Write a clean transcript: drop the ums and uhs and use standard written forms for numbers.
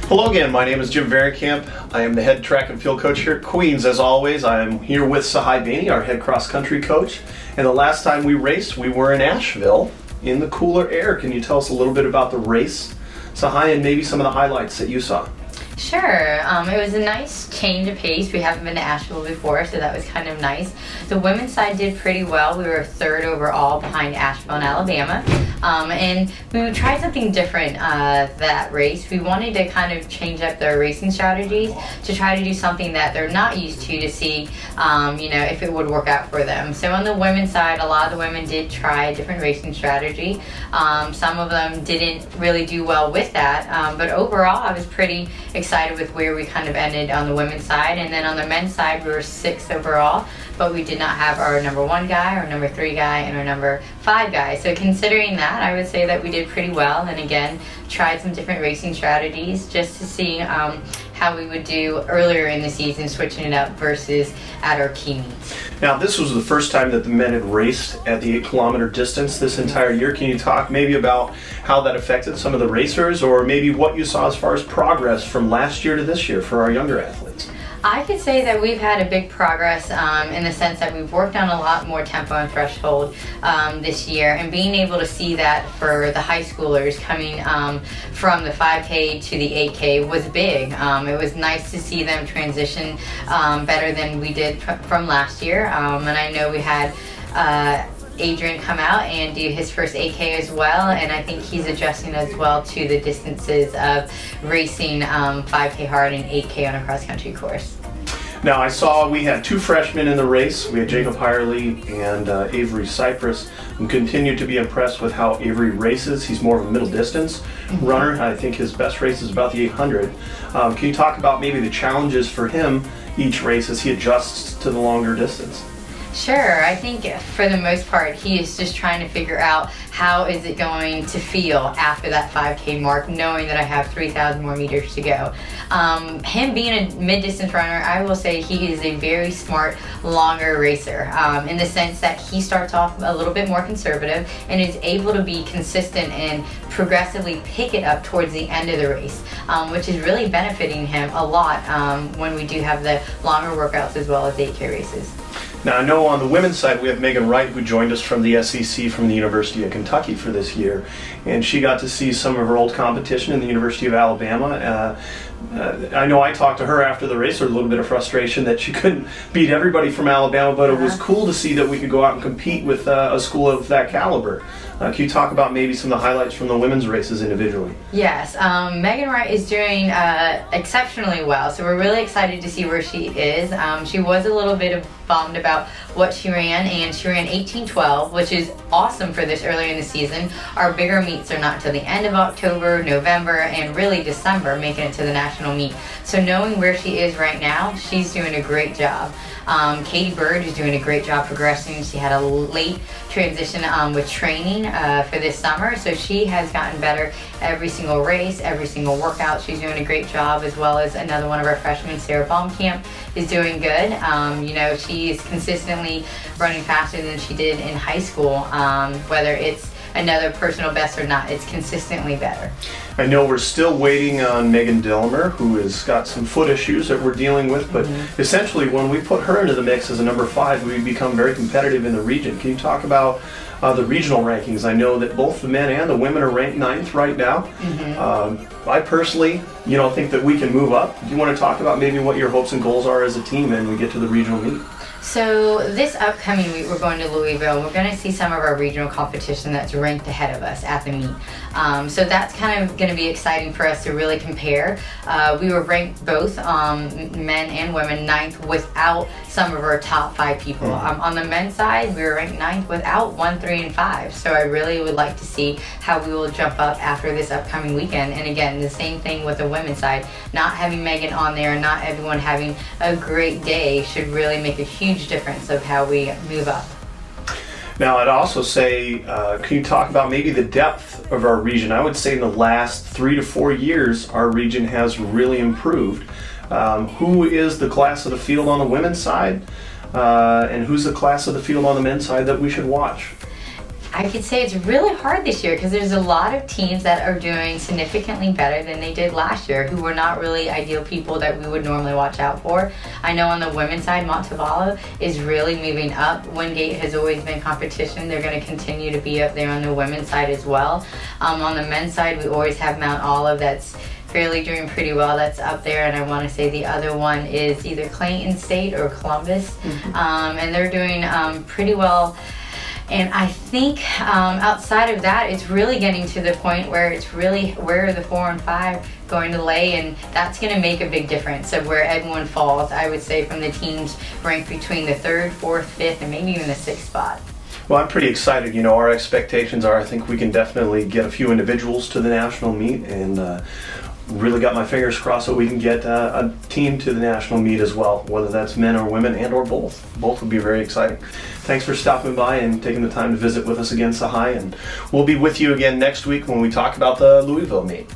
Hello again, my name is Jim Varenkamp. I am the head track and field coach here at Queens. As always, I am here with Sahai Bainey, our head cross country coach. And the last time we raced, we were in Asheville in the cooler air. Can you tell us a little bit about the race, Sahai, and maybe some of the highlights that you saw? Sure. It was a nice change of pace. We haven't been to Asheville before, so that was kind of nice. The women's side did pretty well. We were third overall behind Asheville and Alabama. And we tried something different that race. We wanted to kind of change up their racing strategies to try to do something that they're not used to see, if it would work out for them. So on the women's side, a lot of the women did try a different racing strategy. Some of them didn't really do well with that, but overall I was pretty excited with where we kind of ended on the women's side. And then on the men's side, we were 6th overall, but we did not have our number 1 guy, our number 3 guy, and our number 5 guy. So considering that, I would say that we did pretty well, and again, tried some different racing strategies just to see how we would do earlier in the season, switching it up versus at our key meets. Now, this was the first time that the men had raced at the 8-kilometer distance this entire year. Can you talk maybe about how that affected some of the racers, or maybe what you saw as far as progress from last year to this year for our younger athletes? I could say that we've had a big progress in the sense that we've worked on a lot more tempo and threshold this year, and being able to see that for the high schoolers coming from the 5K to the 8K was big. It was nice to see them transition better than we did from last year, and I know we had Adrian come out and do his first 8K as well, and I think he's adjusting as well to the distances of racing 5K hard and 8K on a cross-country course. Now, I saw we had 2 freshmen in the race. We had Jacob Hirely and Avery Cypress. I'm continued to be impressed with how Avery races. He's more of a middle distance runner. I think his best race is about the 800. Can you talk about maybe the challenges for him each race as he adjusts to the longer distance? Sure. I think for the most part, he is just trying to figure out how is it going to feel after that 5K mark, knowing that I have 3,000 more meters to go. Him being a mid-distance runner, I will say he is a very smart, longer racer in the sense that he starts off a little bit more conservative and is able to be consistent and progressively pick it up towards the end of the race, which is really benefiting him a lot when we do have the longer workouts as well as 8K races. Now, I know on the women's side we have Megan Wright, who joined us from the SEC from the University of Kentucky for this year, and she got to see some of her old competition in the University of Alabama. I know I talked to her after the race, there was a little bit of frustration that she couldn't beat everybody from Alabama, but it was cool to see that we could go out and compete with a school of that caliber. Can you talk about maybe some of the highlights from the women's races individually? Yes, Megan Wright is doing exceptionally well, so we're really excited to see where she is. She was a little bit bummed about what she ran, and she ran 18:12, which is awesome for this early in the season. Our bigger meets are not until the end of October, November, and really December, making it to the national meet. So knowing where she is right now, she's doing a great job. Katie Bird is doing a great job progressing. She had a late transition with training for this summer, so she has gotten better every single race, every single workout. She's doing a great job, as well as another one of our freshmen, Sarah Baumkamp, is doing good. She is consistently running faster than she did in high school, whether it's another personal best or not, it's consistently better. I know we're still waiting on Megan Dillmer, who has got some foot issues that we're dealing with, but essentially when we put her into the mix as a number 5, we become very competitive in the region. Can you talk about the regional rankings? I know that both the men and the women are ranked 9th right now. I personally, think that we can move up. Do you want to talk about maybe what your hopes and goals are as a team when we get to the regional meet? So this upcoming week we're going to Louisville. We're going to see some of our regional competition that's ranked ahead of us at the meet. So that's kind of going to be exciting for us to really compare. We were ranked both men and women 9th without some of our top 5 people. On the men's side, we were ranked 9th without 1, 3, and 5. So I really would like to see how we will jump up after this upcoming weekend. And again, the same thing with the women's side. Not having Megan on there, not everyone having a great day should really make a huge difference of how we move up. Now, I'd also say, can you talk about maybe the depth of our region? I would say in the last 3 to 4 years, our region has really improved. Who is the class of the field on the women's side, and who's the class of the field on the men's side that we should watch? I could say it's really hard this year because there's a lot of teams that are doing significantly better than they did last year, who were not really ideal people that we would normally watch out for. I know on the women's side, Montevallo is really moving up. Wingate has always been competition. They're going to continue to be up there on the women's side as well. On the men's side, we always have Mount Olive that's fairly doing pretty well. That's up there, and I want to say the other one is either Clayton State or Columbus, and they're doing pretty well. And I think outside of that, it's really getting to the point where it's really where are the 4 and 5 going to lay, and that's going to make a big difference of where everyone falls. I would say from the teams ranked between the 3rd, 4th, 5th, and maybe even the 6th spot. Well, I'm pretty excited. You know, our expectations are I think we can definitely get a few individuals to the national meet, and really got my fingers crossed that we can get a team to the national meet as well, whether that's men or women and or both. Both would be very exciting. Thanks for stopping by and taking the time to visit with us again, Sahai, and we'll be with you again next week when we talk about the Louisville meet.